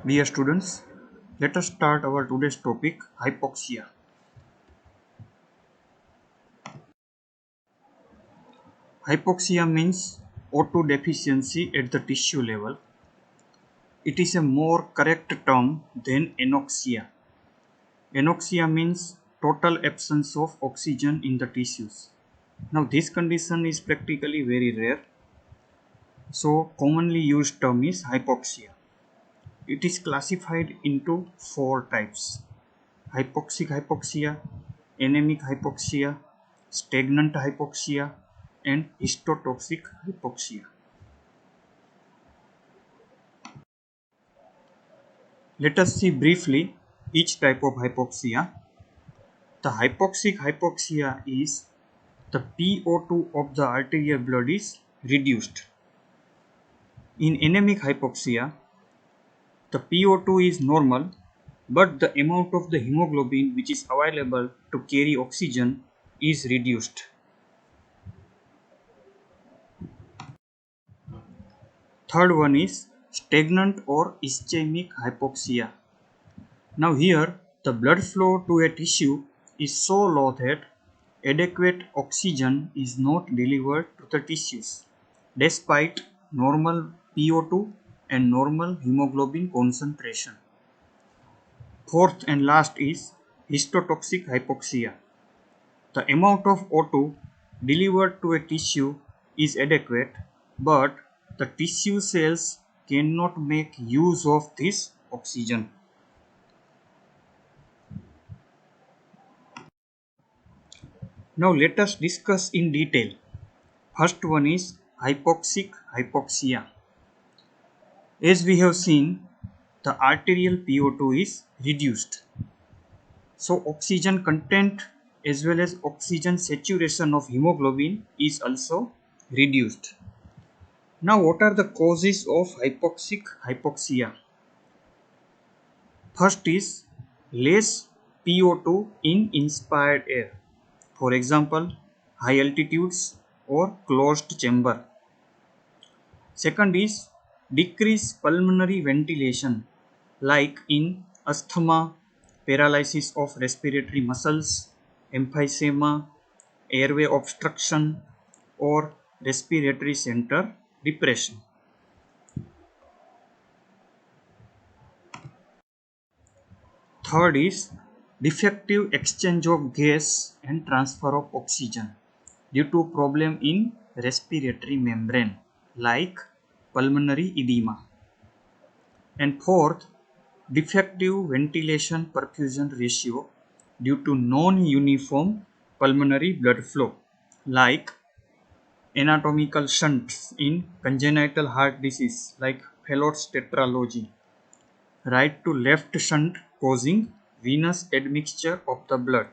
Dear students, let us start our today's topic, hypoxia. Hypoxia means O2 deficiency at the tissue level. It is a more correct term than anoxia. Anoxia means total absence of oxygen in the tissues. Now this condition is practically very rare. So commonly used term is hypoxia. It is classified into four types: hypoxic hypoxia, anemic hypoxia, stagnant hypoxia, and histotoxic hypoxia. Let us see briefly each type of hypoxia. The hypoxic hypoxia is the PO2 of the arterial blood is reduced. In anemic hypoxia, the PO2 is normal, but the amount of the hemoglobin which is available to carry oxygen is reduced. Third one is stagnant or ischemic hypoxia. Now here the blood flow to a tissue is so low that adequate oxygen is not delivered to the tissues despite normal PO2 and normal hemoglobin concentration. Fourth and last is histotoxic hypoxia. The amount of O2 delivered to a tissue is adequate, but the tissue cells cannot make use of this oxygen. Now let us discuss in detail. First one is hypoxic hypoxia. As we have seen, the arterial PO2 is reduced. So oxygen content as well as oxygen saturation of hemoglobin is also reduced. Now what are the causes of hypoxic hypoxia? First is less PO2 in inspired air. For example, high altitudes or closed chamber. Second is decreased pulmonary ventilation like in asthma, paralysis of respiratory muscles, emphysema, airway obstruction or respiratory center depression. Third is defective exchange of gas and transfer of oxygen due to problem in respiratory membrane like pulmonary edema. And fourth, defective ventilation perfusion ratio due to non-uniform pulmonary blood flow like anatomical shunts in congenital heart disease like Fallot's tetralogy, right to left shunt causing venous admixture of the blood.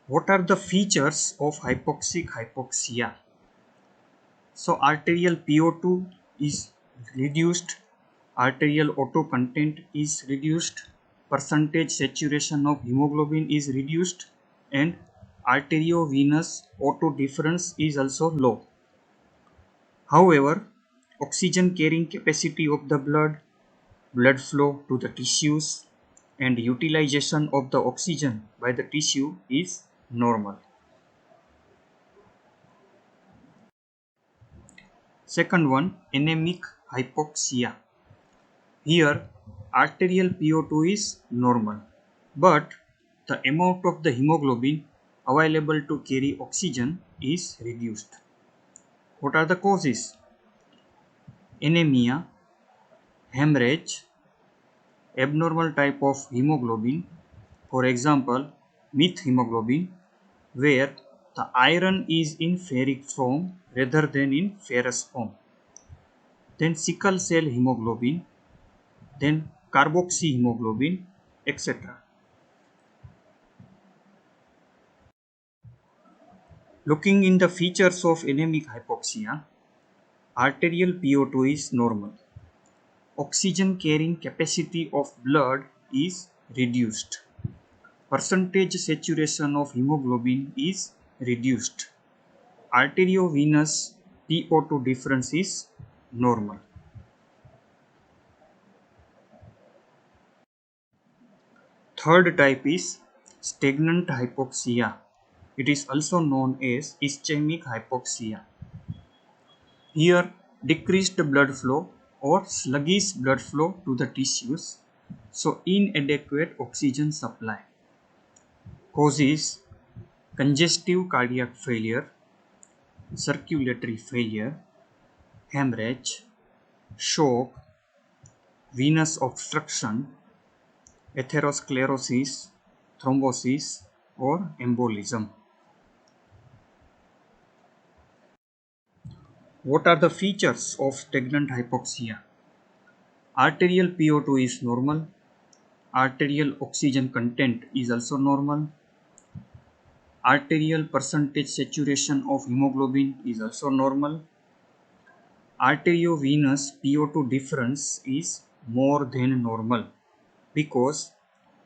What are the features of hypoxic hypoxia? So arterial PO2 is reduced, arterial O2 content is reduced, percentage saturation of hemoglobin is reduced, and arteriovenous O2 difference is also low. However, oxygen carrying capacity of the blood flow to the tissues, and utilization of the oxygen by the tissue is normal. Second one, anemic hypoxia. Here, arterial PO2 is normal, but the amount of the hemoglobin available to carry oxygen is reduced. What are the causes? Anemia, hemorrhage, abnormal type of hemoglobin, for example, methemoglobin, where the iron is in ferric form rather than in ferrous form. Then sickle cell hemoglobin, then carboxyhemoglobin, etc. Looking in the features of anemic hypoxia, arterial PO2 is normal. Oxygen carrying capacity of blood is reduced. Percentage saturation of hemoglobin is reduced. Arteriovenous PO2 difference is normal. Third type is stagnant hypoxia. It is also known as ischemic hypoxia. Here, decreased blood flow or sluggish blood flow to the tissues, so inadequate oxygen supply, causes congestive cardiac failure, circulatory failure, hemorrhage, shock, venous obstruction, atherosclerosis, thrombosis, or embolism. What are the features of stagnant hypoxia? Arterial PO2 is normal. Arterial oxygen content is also normal. Arterial percentage saturation of hemoglobin is also normal. Arteriovenous PO2 difference is more than normal because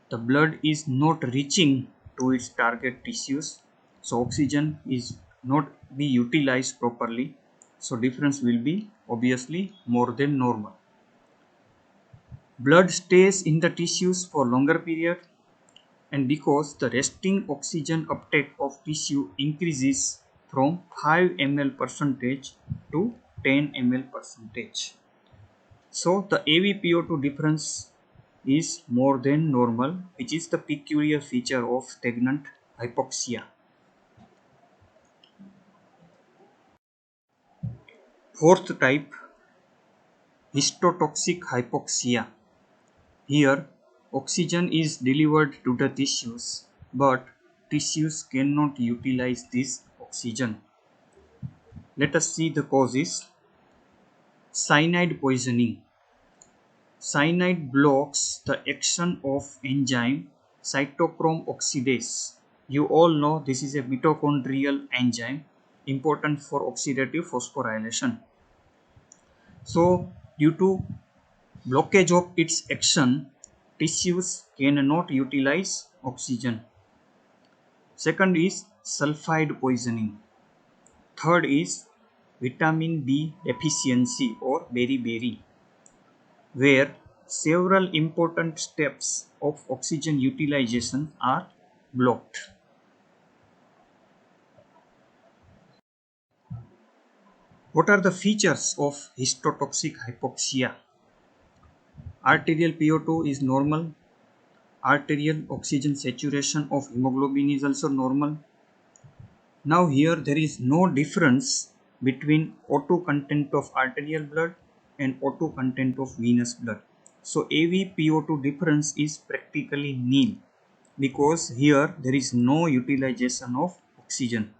the blood is not reaching to its target tissues, so oxygen is not be utilized properly, so difference will be obviously more than normal. Blood stays in the tissues for longer period, and because the resting oxygen uptake of tissue increases from 5 ml percentage to 10 ml percentage. So the AVPO2 difference is more than normal, which is the peculiar feature of stagnant hypoxia. Fourth type, histotoxic hypoxia. Here, oxygen is delivered to the tissues, but tissues cannot utilize this oxygen. Let us see the causes. Cyanide poisoning. Cyanide blocks the action of enzyme cytochrome oxidase. You all know this is a mitochondrial enzyme important for oxidative phosphorylation. So, due to blockage of its action, tissues cannot utilize oxygen. Second is sulfide poisoning. Third is vitamin B deficiency or beriberi, where several important steps of oxygen utilization are blocked. What are the features of histotoxic hypoxia? Arterial PO2 is normal. Arterial oxygen saturation of hemoglobin is also normal. Now here there is no difference between O2 content of arterial blood and O2 content of venous blood. So AVPO2 difference is practically nil because here there is no utilization of oxygen.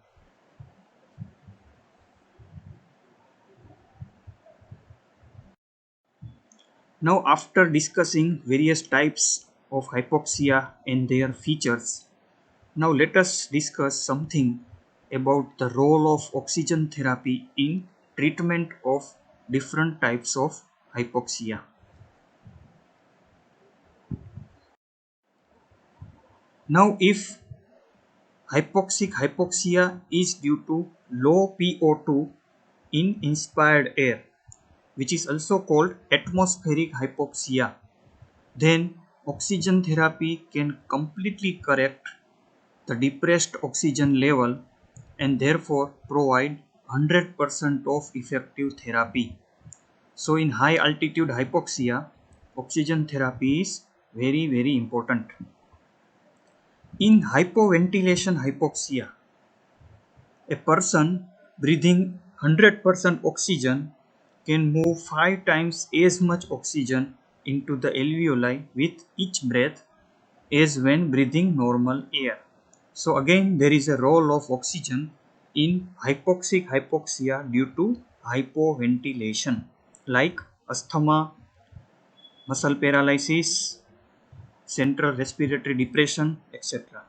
Now after discussing various types of hypoxia and their features, now let us discuss something about the role of oxygen therapy in treatment of different types of hypoxia. Now if hypoxic hypoxia is due to low PO2 in inspired air, which is also called atmospheric hypoxia, then oxygen therapy can completely correct the depressed oxygen level and therefore provide 100% of effective therapy. So in high altitude hypoxia, oxygen therapy is very important. In hypoventilation hypoxia, a person breathing 100% oxygen can move 5 times as much oxygen into the alveoli with each breath as when breathing normal air. So again there is a role of oxygen in hypoxic hypoxia due to hypoventilation like asthma, muscle paralysis, central respiratory depression, etc.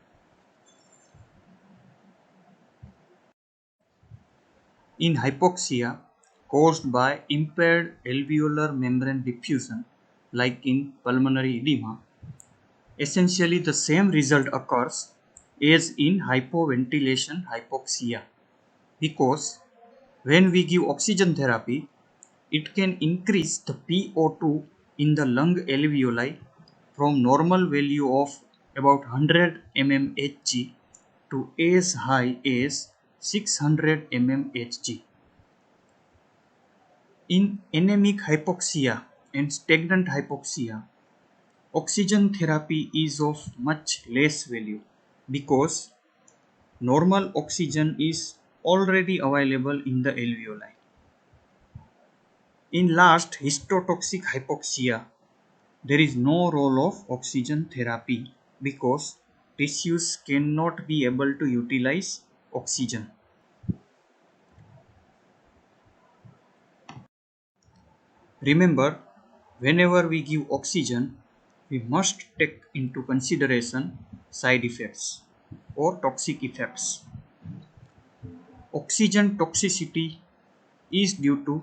In hypoxia caused by impaired alveolar membrane diffusion, like in pulmonary edema, essentially the same result occurs as in hypoventilation hypoxia because When we give oxygen therapy, it can increase the PO2 in the lung alveoli from normal value of about 100 mmHg to as high as 600 mmHg. In anemic hypoxia and stagnant hypoxia, oxygen therapy is of much less value because normal oxygen is already available in the alveoli. In last histotoxic hypoxia, there is no role of oxygen therapy because tissues cannot be able to utilize oxygen. Remember, whenever we give oxygen, we must take into consideration side effects or toxic effects. Oxygen toxicity is due to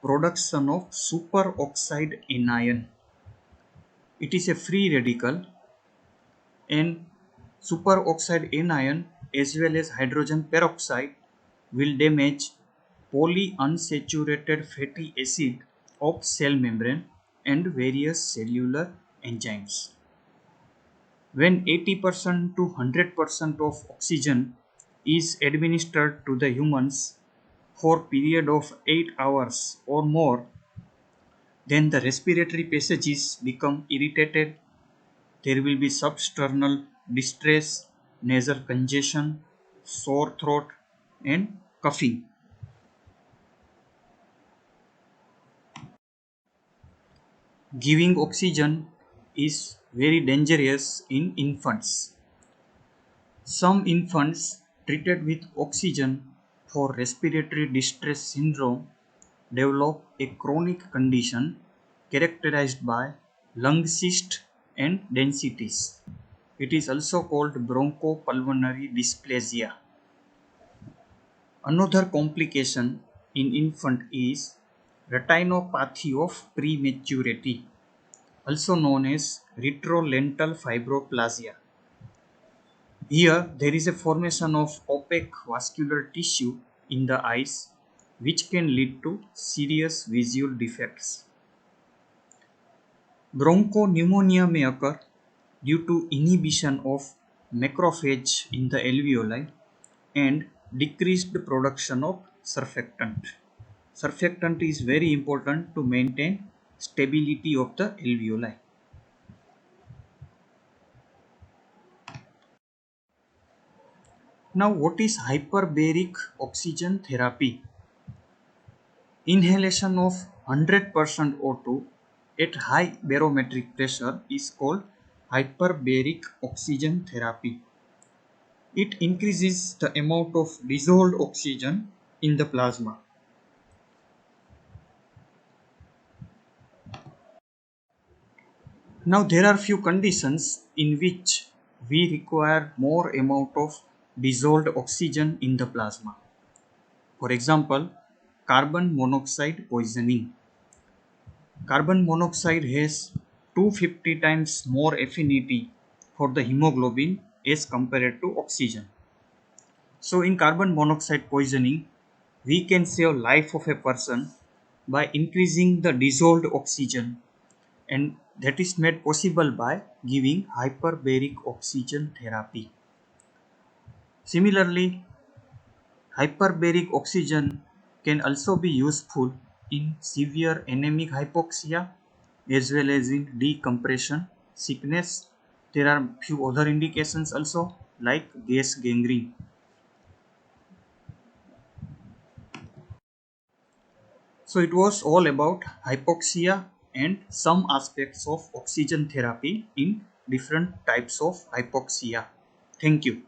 production of superoxide anion. It is a free radical, and superoxide anion as well as hydrogen peroxide will damage polyunsaturated fatty acid of cell membrane and various cellular enzymes. When 80% to 100% of oxygen is administered to the humans for a period of 8 hours or more, then the respiratory passages become irritated. There will be substernal distress, nasal congestion, sore throat, and coughing. Giving oxygen is very dangerous in infants. Some infants treated with oxygen for respiratory distress syndrome develop a chronic condition characterized by lung cyst and densities. It is also called bronchopulmonary dysplasia. Another complication in infant is retinopathy of prematurity, also known as retrolental fibroplasia. Here, there is a formation of opaque vascular tissue in the eyes, which can lead to serious visual defects. Bronchopneumonia may occur due to inhibition of macrophage in the alveoli and decreased production of surfactant. Surfactant is very important to maintain stability of the alveoli. Now, what is hyperbaric oxygen therapy? Inhalation of 100% O2 at high barometric pressure is called hyperbaric oxygen therapy. It increases the amount of dissolved oxygen in the plasma. Now there are few conditions in which we require more amount of dissolved oxygen in the plasma. For example, carbon monoxide poisoning. Carbon monoxide has 250 times more affinity for the hemoglobin as compared to oxygen. So in carbon monoxide poisoning, we can save life of a person by increasing the dissolved oxygen, and that is made possible by giving hyperbaric oxygen therapy. Similarly, hyperbaric oxygen can also be useful in severe anemic hypoxia as well as in decompression sickness. There are few other indications also like gas gangrene. So it was all about hypoxia and some aspects of oxygen therapy in different types of hypoxia. Thank you.